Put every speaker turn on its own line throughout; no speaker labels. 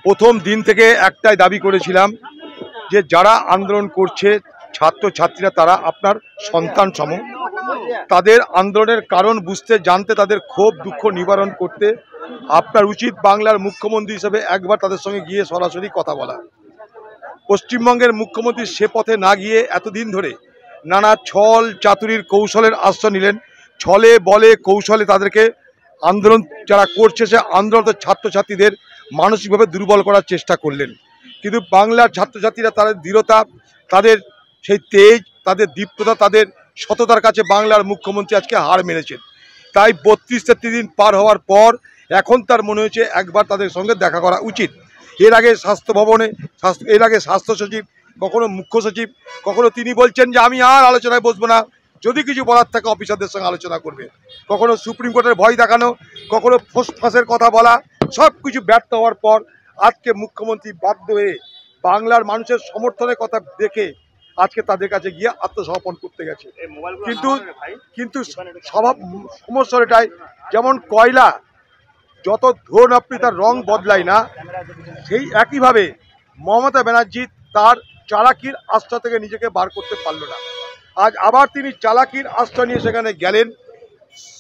প্রথম দিন থেকে একটাই দাবি করেছিলাম যে যারা আন্দোলন করছে ছাত্রছাত্রীরা তারা আপনার সন্তান সম, তাদের আন্দোলনের কারণ বুঝতে জানতে তাদের ক্ষোভ দুঃখ নিবারণ করতে আপনার উচিত বাংলার মুখ্যমন্ত্রী হিসেবে একবার তাদের সঙ্গে গিয়ে সরাসরি কথা বলা। পশ্চিমবঙ্গের মুখ্যমন্ত্রী সে পথে না গিয়ে এতদিন ধরে নানা ছল চাতুরির কৌশলের আশ্রয় নিলেন। ছলে বলে কৌশলে তাদেরকে আন্দোলন যারা করছে সে আন্দোলন ছাত্রছাত্রীদের মানসিকভাবে দুর্বল করার চেষ্টা করলেন। কিন্তু বাংলার ছাত্রছাত্রীরা তাদের দৃঢ়তা, তাদের সেই তেজ, তাদের দীপ্ততা, তাদের সততার কাছে বাংলার মুখ্যমন্ত্রী আজকে হার মেনেছেন। তাই 32-33 দিন পার হওয়ার পর এখন তার মনে হয়েছে একবার তাদের সঙ্গে দেখা করা উচিত। এর আগে স্বাস্থ্য ভবনে স্বাস্থ্য সচিব, কখনো মুখ্য সচিব, কখনো তিনি বলছেন যে আমি আর আলোচনায় বসবো না, যদি কিছু বলার থাকে অফিসারদের সঙ্গে আলোচনা করবে। কখনো সুপ্রিম কোর্টের ভয় দেখানো, কখনো ফাঁসের কথা বলা, সব কিছু ব্যর্থ হওয়ার পর আজকে মুখ্যমন্ত্রী বাধ্য হয়ে বাংলার মানুষের সমর্থনের কথা দেখে আজকে তাদের কাছে গিয়ে আত্মসমর্পণ করতে গেছে। কিন্তু সমস্যা এটাই, যেমন কয়লা যত ধরুন আপনি তার রং বদলায় না, সেই একইভাবে মমতা ব্যানার্জি তার চালাকির আশ্রয় থেকে নিজেকে বার করতে পারল না। আজ আবার তিনি চালাকির আশ্রয় নিয়ে সেখানে গেলেন।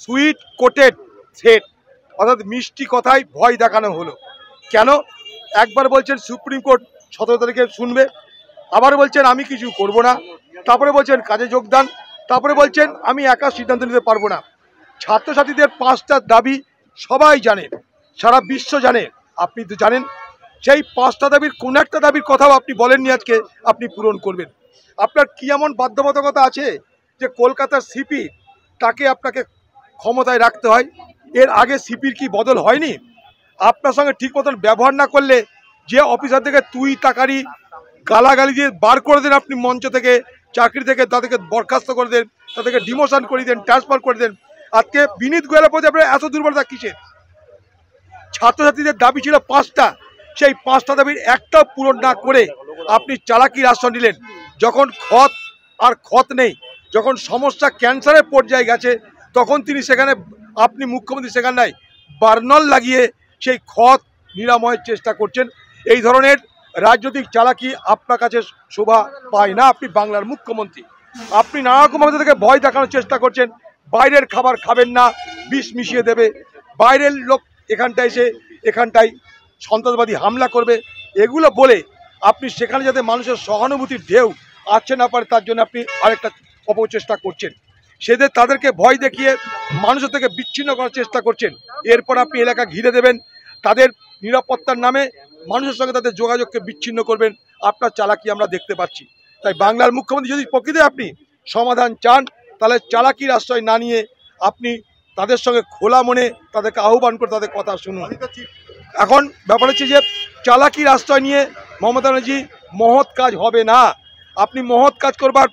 সুইট কোটেড থ্রেট, অর্থাৎ মিষ্টি কথায় ভয় দেখানো হলো। কেন? একবার বলছেন সুপ্রিম কোর্ট 17 তারিখে শুনবে, আবার বলছেন আমি কিছু করব না, তারপরে বলছেন কাজে যোগদান, তারপরে বলছেন আমি একা সিদ্ধান্ত নিতে পারবো না। ছাত্রছাত্রীদের 5টা দাবি সবাই জানে, সারা বিশ্ব জানে, আপনি তো জানেন। সেই 5টা দাবির কোন একটা দাবির কথাও আপনি বলেননি আজকে আপনি পূরণ করবেন। আপনার কি এমন বাধ্যবাধকতা আছে যে কলকাতার সিপি তাকে আপনাকে ক্ষমতায় রাখতে হয়? এর আগে সিপির কি বদল হয়নি? আপনার সঙ্গে ঠিক মতন ব্যবহার না করলে যে অফিসার থেকে তুই তাকারি গালাগালি দিয়ে বার করে দেন, আপনি মঞ্চ থেকে, চাকরি থেকে, তাদেরকে বরখাস্ত করে দেন, তাদেরকে ডিমোশন করে দেন, ট্রান্সফার করে দেন। আজকে বিনীত গোয়েলের প্রতি আপনার এত দুর্বলতা কিসের? ছাত্রছাত্রীদের দাবি ছিল 5টা, সেই 5টা দাবির একটাও পূরণ না করে আপনি চালাকির আশ্রয় নিলেন। যখন ক্ষত নেই, যখন সমস্যা ক্যান্সারের পর্যায়ে গেছে, তখন তিনি সেখানে, আপনি মুখ্যমন্ত্রী সেখানে নাই, বার্নল লাগিয়ে সেই ক্ষত নিরাময়ের চেষ্টা করছেন। এই ধরনের রাজনৈতিক চালাকি আপনার কাছে শোভা পায় না। আপনি বাংলার মুখ্যমন্ত্রী, আপনি নানারকমভাবে তাদেরকে ভয় দেখানোর চেষ্টা করছেন। বাইরের খাবার খাবেন না, বিষ মিশিয়ে দেবে, বাইরের লোক এখানটায় এসে এখানটায় সন্ত্রাসবাদী হামলা করবে, এগুলো বলে আপনি সেখানে যাতে মানুষের সহানুভূতির ঢেউ আসছে না পারে তার জন্য আপনি আরেকটা অপচেষ্টা করছেন। তাদেরকে ভয় দেখিয়ে মানুষের থেকে বিচ্ছিন্ন করার চেষ্টা করছেন। এরপর আপনি এলাকা ঘিরে দেবেন, তাদের নিরাপত্তার নামে মানুষের সঙ্গে তাদের যোগাযোগকে বিচ্ছিন্ন করবেন। আপনার চালাকি আমরা দেখতে পাচ্ছি। তাই বাংলার মুখ্যমন্ত্রী যদি প্রকৃতিতে আপনি সমাধান চান, তাহলে চালাকির আশ্রয় না নিয়ে আপনি তাদের সঙ্গে খোলা মনে তাদেরকে আহ্বান করে তাদের কথা শুনুন। এখন ব্যাপার হচ্ছে যে চালাকির আশ্রয় নিয়ে মমতা ব্যানার্জি মহৎ কাজ হবে না। আপনি মহৎ কাজ করবার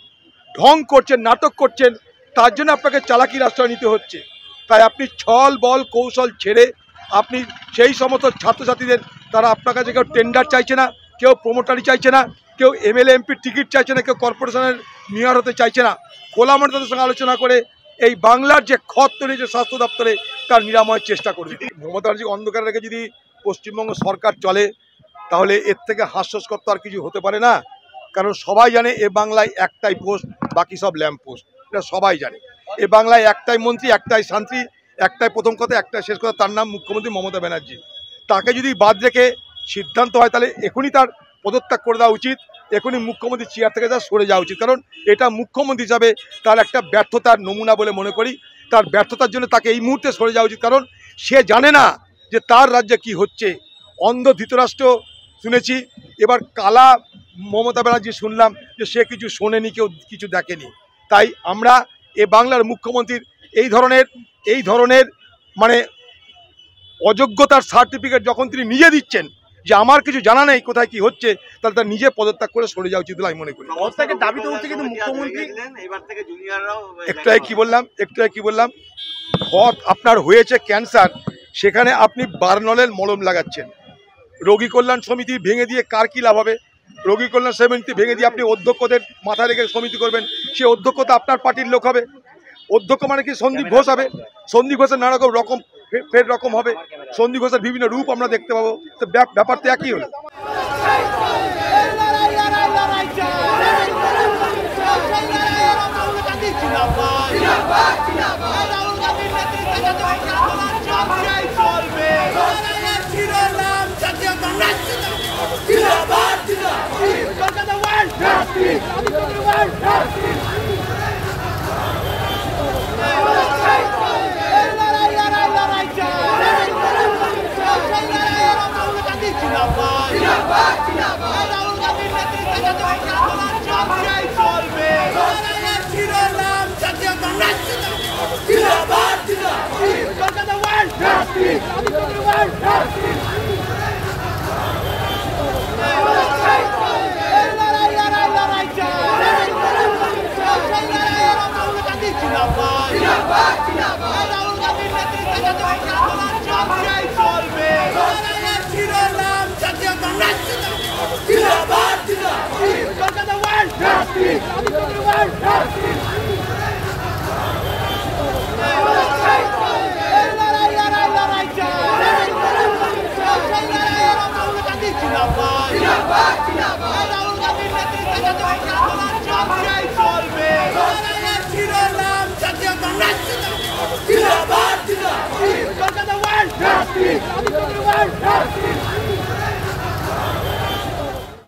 ঢং করছেন, নাটক করছেন, তার জন্য আপনাকে চালাকির আশ্রয় নিতে হচ্ছে। তাই আপনি ছল বল কৌশল ছেড়ে আপনি সেই সমস্ত ছাত্রছাত্রীদের, তারা আপনার কাছে কেউ টেন্ডার চাইছে না, কেউ প্রমোটারি চাইছে না, কেউ এমএলএ এমপির টিকিট চাইছে না, কেউ কর্পোরেশনের মেয়র হতে চাইছে না, খোলা মনে তাদের সঙ্গে আলোচনা করে এই বাংলার যে ক্ষত তৈরি স্বাস্থ্য দপ্তরে তার নিরাময়ের চেষ্টা করবে। মমতা ব্যানার্জি অন্ধকারে রেখে যদি পশ্চিমবঙ্গ সরকার চলে, তাহলে এর থেকে হাস্যস্কর আর কিছু হতে পারে না। কারণ সবাই জানে এ বাংলায় একটাই পোস্ট, বাকি সব ল্যাম্প পোস্ট, এটা সবাই জানে। এ বাংলায় একটাই মন্ত্রী, একটাই শান্তি, একটাই প্রথম কথা, একটাই শেষ কথা, তার নাম মুখ্যমন্ত্রী মমতা ব্যানার্জি। তাকে যদি বাদ রেখে সিদ্ধান্ত হয় তাহলে এখনই তার পদত্যাগ করে দেওয়া উচিত, এখনই মুখ্যমন্ত্রী চেয়ার থেকে তার সরে যাওয়া উচিত। কারণ এটা মুখ্যমন্ত্রী হিসাবে তার একটা ব্যর্থতার নমুনা বলে মনে করি। তার ব্যর্থতার জন্য তাকে এই মুহূর্তে সরে যাওয়া উচিত, কারণ সে জানে না যে তার রাজ্যে কি হচ্ছে। অন্ধ ধৃতরাষ্ট্র শুনেছি, এবার কালা মমতা ব্যানার্জি শুনলাম যে সে কিছু শোনেনি, কেউ কিছু দেখেনি। তাই আমরা বাংলার মুখ্যমন্ত্রীর এই ধরনের মানে অযোগ্যতার সার্টিফিকেট যখন তিনি নিজে দিচ্ছেন যে আমার কিছু জানা নেই কোথায় কি হচ্ছে, তাহলে তার নিজে পদত্যাগ করে সরে যাওয়া উচিত বলে আমি মনে করি। একটু কি বললাম আপনার হয়েছে ক্যান্সার, সেখানে আপনি বার্নলের মলম লাগাচ্ছেন। রোগী কল্যাণ সমিতি ভেঙে দিয়ে কার কি লাভ হবে? রোগী কল্যাণ সমিতি ভেঙে দিয়ে আপনি অধ্যক্ষদের মাথায় রেখে সমিতি করবেন, সে অধ্যক্ষ তো আপনার পার্টির লোক হবে। অধ্যক্ষ মানে কি সন্দীপ ঘোষ হবে? সন্দীপ ঘোষের নানা রকম ফের রকম হবে, সন্দীপ ঘোষের বিভিন্ন রূপ আমরা দেখতে পাবো। তো ব্যাপার তো একই হলো।